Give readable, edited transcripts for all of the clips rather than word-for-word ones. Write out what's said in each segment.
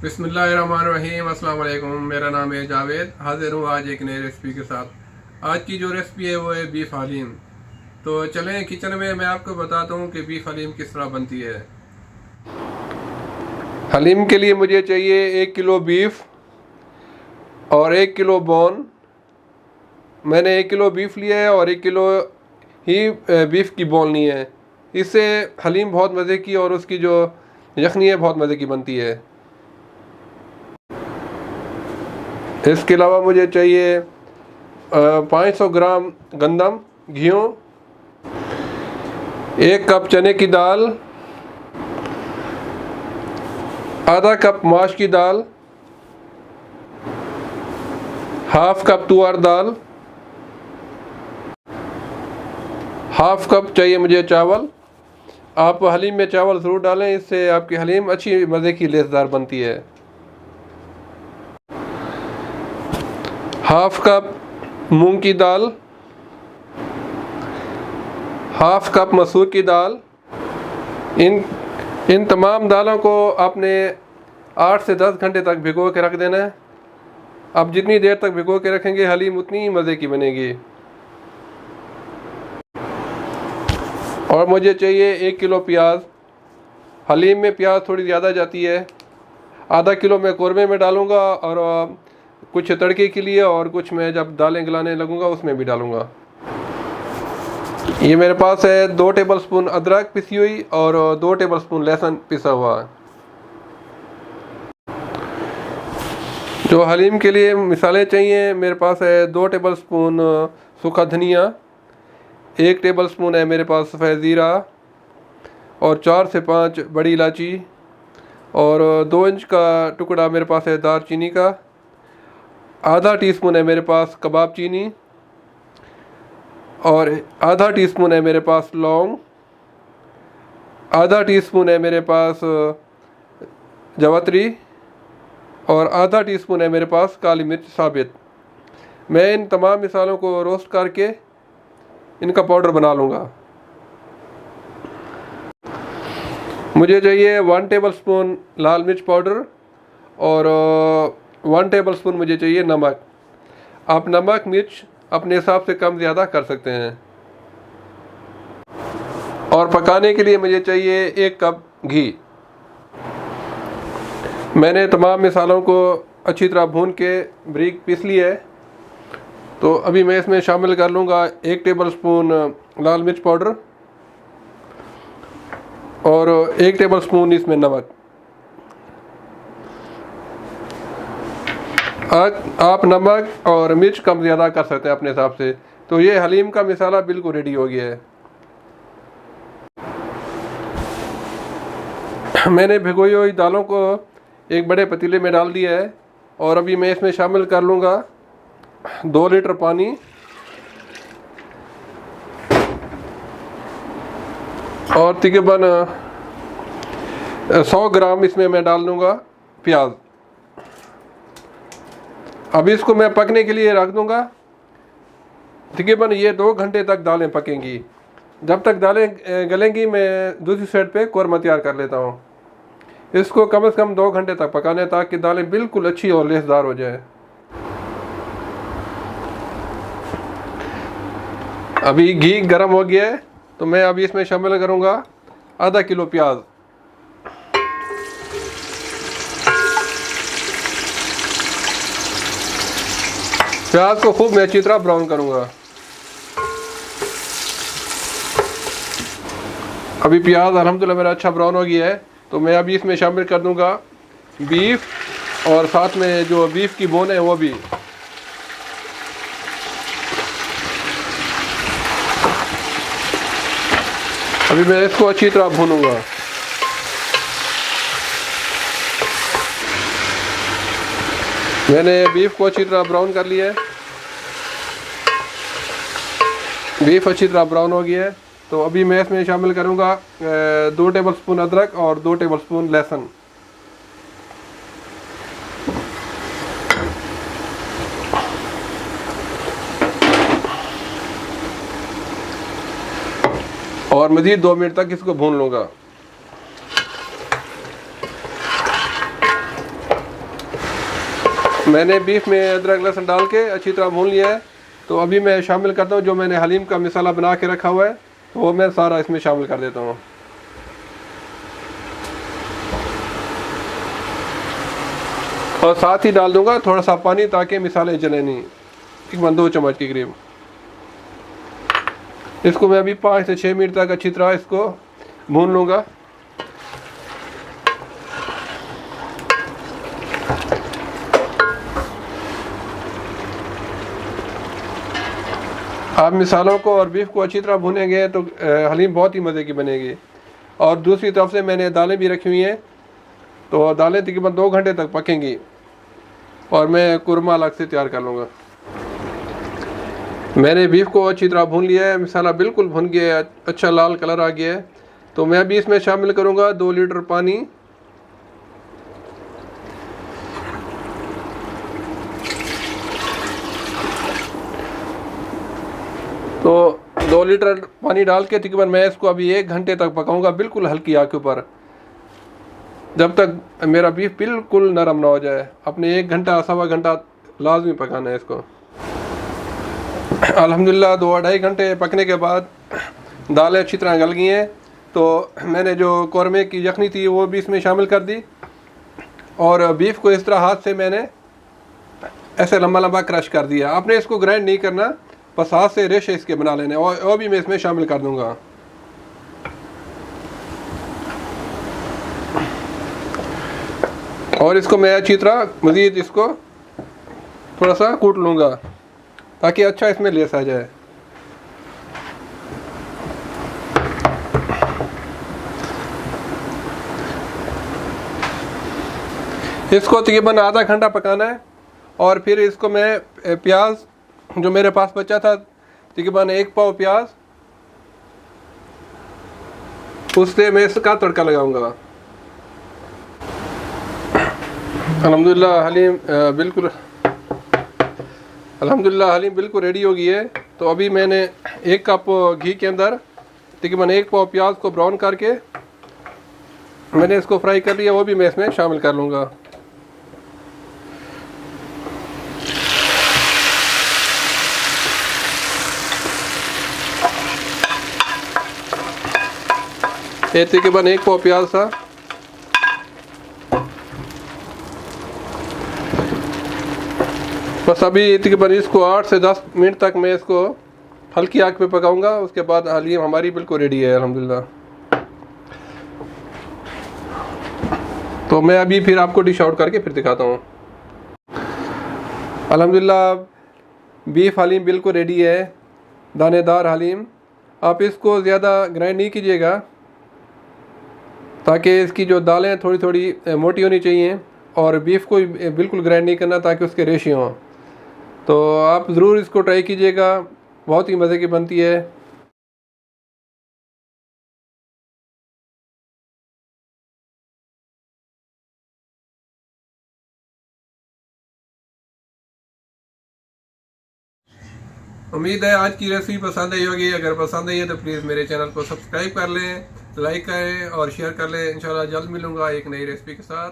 बिस्मिल्लाहिर्रहमानिर्रहीम। अस्सलाम वालेकुम। मेरा नाम है जावेद। हाजिर हूँ आज एक नई रेसिपी के साथ। आज की जो रेसिपी है वो है बीफ हलीम। तो चलें किचन में, मैं आपको बताता हूँ कि बीफ हलीम किस तरह बनती है। हलीम के लिए मुझे चाहिए 1 किलो बीफ और 1 किलो बोन। मैंने 1 किलो बीफ लिया है और 1 किलो ही बीफ की बोन ली है। इससे हलीम बहुत मज़े की और उसकी जो यखनी है बहुत मज़े की बनती है। इसके अलावा मुझे चाहिए 500 ग्राम गंदम गेहूँ, 1 कप चने की दाल, आधा कप माश की दाल, हाफ कप तुअर दाल, हाफ कप चाहिए मुझे चावल। आप हलीम में चावल ज़रूर डालें, इससे आपकी हलीम अच्छी मज़े की लेसदार बनती है। हाफ कप मूंग की दाल, हाफ कप मसूर की दाल। इन तमाम दालों को आपने 8 से 10 घंटे तक भिगो के रख देना है। आप जितनी देर तक भिगो के रखेंगे हलीम उतनी ही मज़े की बनेगी। और मुझे चाहिए 1 किलो प्याज। हलीम में प्याज थोड़ी ज़्यादा जाती है। आधा किलो मैं कौरमे में डालूँगा और कुछ तड़के के लिए और कुछ मैं जब दालें गलाने लगूँगा उसमें भी डालूँगा। ये मेरे पास है 2 टेबलस्पून अदरक पिसी हुई और 2 टेबलस्पून लहसुन पिसा हुआ। जो हलीम के लिए मिसालें चाहिए, मेरे पास है 2 टेबलस्पून सूखा धनिया, 1 टेबलस्पून है मेरे पास सफ़ेद ज़ीरा और 4 से 5 बड़ी इलायची और 2 इंच का टुकड़ा मेरे पास है दालचीनी का। आधा टीस्पून है मेरे पास कबाब चीनी और आधा टीस्पून है मेरे पास लौंग, आधा टीस्पून है मेरे पास जवतरी और आधा टीस्पून है मेरे पास काली मिर्च साबित। मैं इन तमाम मिसालों को रोस्ट करके इनका पाउडर बना लूँगा। मुझे चाहिए 1 टेबलस्पून लाल मिर्च पाउडर और 1 टेबलस्पून मुझे चाहिए नमक। आप नमक मिर्च अपने हिसाब से कम ज़्यादा कर सकते हैं। और पकाने के लिए मुझे चाहिए 1 कप घी। मैंने तमाम मिसालों को अच्छी तरह भून के बारीक पीस लिया है। तो अभी मैं इसमें शामिल कर लूँगा 1 टेबलस्पून लाल मिर्च पाउडर और 1 टेबलस्पून इसमें नमक। आप नमक और मिर्च कम ज़्यादा कर सकते हैं अपने हिसाब से। तो ये हलीम का मसाला बिल्कुल रेडी हो गया है। मैंने भिगोई हुई दालों को एक बड़े पतीले में डाल दिया है और अभी मैं इसमें शामिल कर लूँगा 2 लीटर पानी और तकरीबन 100 ग्राम इसमें मैं डाल लूँगा प्याज। अभी इसको मैं पकने के लिए रख दूँगा। तकरीबन ये 2 घंटे तक दालें पकेंगी। जब तक दालें गलेंगी मैं दूसरी साइड पे कौरमा तैयार कर लेता हूँ। इसको कम से कम 2 घंटे तक पकाने ताकि दालें बिल्कुल अच्छी और लेसदार हो जाए। अभी घी गर्म हो गया है तो मैं अभी इसमें शामिल करूँगा आधा किलो प्याज। प्याज को खूब मैं अच्छी तरह ब्राउन करूँगा। अभी प्याज अल्हम्दुलिल्लाह मेरा अच्छा ब्राउन हो गया है तो मैं अभी इसमें शामिल कर दूँगा बीफ और साथ में जो बीफ की बोन है वो भी। अभी मैं इसको अच्छी तरह भूनूंगा। मैंने बीफ को अच्छी तरह ब्राउन कर लिया है। बीफ अच्छी तरह ब्राउन हो गया है तो अभी मैं इसमें शामिल करूँगा 2 टेबलस्पून अदरक और 2 टेबलस्पून लहसुन। और मज़ीद 2 मिनट तक इसको भून लूँगा। मैंने बीफ में अदरक लहसुन डाल के अच्छी तरह भून लिया है। तो अभी मैं शामिल करता हूँ जो मैंने हलीम का मसाला बना के रखा हुआ है, तो वो मैं सारा इसमें शामिल कर देता हूँ। और साथ ही डाल दूंगा थोड़ा सा पानी ताकि मसाले जले नहीं, तकरीबन 2 चम्मच के करीब। इसको मैं अभी 5 से 6 मिनट तक अच्छी तरह इसको भून लूँगा। आप मिसालों को और बीफ को अच्छी तरह भुनेंगे तो हलीम बहुत ही मज़े की बनेगी। और दूसरी तरफ से मैंने दालें भी रखी हुई हैं, तो दालें तकरीबन 2 घंटे तक पकेंगी और मैं कुरमा अलग से तैयार कर लूँगा। मैंने बीफ को अच्छी तरह भून लिया है, मसाला बिल्कुल भुन गया है, अच्छा लाल कलर आ गया है। तो मैं अभी इसमें शामिल करूँगा 2 लीटर पानी। तो 2 लीटर पानी डाल के तकरीबन मैं इसको अभी 1 घंटे तक पकाऊंगा, बिल्कुल हल्की आंच के ऊपर, जब तक मेरा बीफ बिल्कुल नरम ना हो जाए। अपने 1 घंटा 1.25 घंटा लाजमी पकाना है इसको। अल्हम्दुलिल्लाह 2-2.5 घंटे पकने के बाद दालें अच्छी तरह गल गई हैं। तो मैंने जो कौरमे की यखनी थी वो भी इसमें शामिल कर दी और बीफ को इस तरह हाथ से मैंने ऐसे लंबा लंबा क्रश कर दिया। आपने इसको ग्राइंड नहीं करना, बस हाथ से रेशे इसके बना लेने। और भी मैं इसमें शामिल कर दूंगा। और इसको मैं अच्छी तरह मज़ीद इसको थोड़ा सा कूट लूँगा ताकि अच्छा इसमें लेस आ जाए। इसको तकरीबन आधा घंटा पकाना है। और फिर इसको मैं प्याज जो मेरे पास बचा था तकरीबन 1 पाव प्याज, उससे मैं इसका तड़का लगाऊंगा। अल्हम्दुलिल्लाह हलीम बिल्कुल रेडी हो गई है। तो अभी मैंने 1 कप घी के अंदर तकरीबन 1 पाव प्याज को ब्राउन करके मैंने इसको फ्राई कर लिया, वो भी मैं इसमें शामिल कर लूँगा। ये तकरीबन 1 पाव प्याज था। बस अभी तकरीबन इसको 8 से 10 मिनट तक मैं इसको हल्की आंच पे पकाऊंगा। उसके बाद हलीम हमारी बिल्कुल रेडी है अल्हम्दुलिल्लाह। तो मैं अभी फिर आपको डिश आउट करके फिर दिखाता हूँ। अल्हम्दुलिल्लाह बीफ हलीम बिल्कुल रेडी है, दानेदार हलीम। आप इसको ज़्यादा ग्राइंड नहीं कीजिएगा ताकि इसकी जो दालें हैं थोड़ी थोड़ी मोटी होनी चाहिए, और बीफ को बिल्कुल ग्राइंड नहीं करना ताकि उसके रेशे हों। तो आप ज़रूर इसको ट्राई कीजिएगा, बहुत ही मज़े की बनती है। उम्मीद है आज की रेसिपी पसंद आई होगी। अगर पसंद आई है तो प्लीज़ मेरे चैनल को सब्सक्राइब कर लें, लाइक करें और शेयर कर लें। इंशाल्लाह जल्द मिलूँगा एक नई रेसिपी के साथ।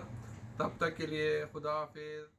तब तक के लिए खुदा हाफिज़।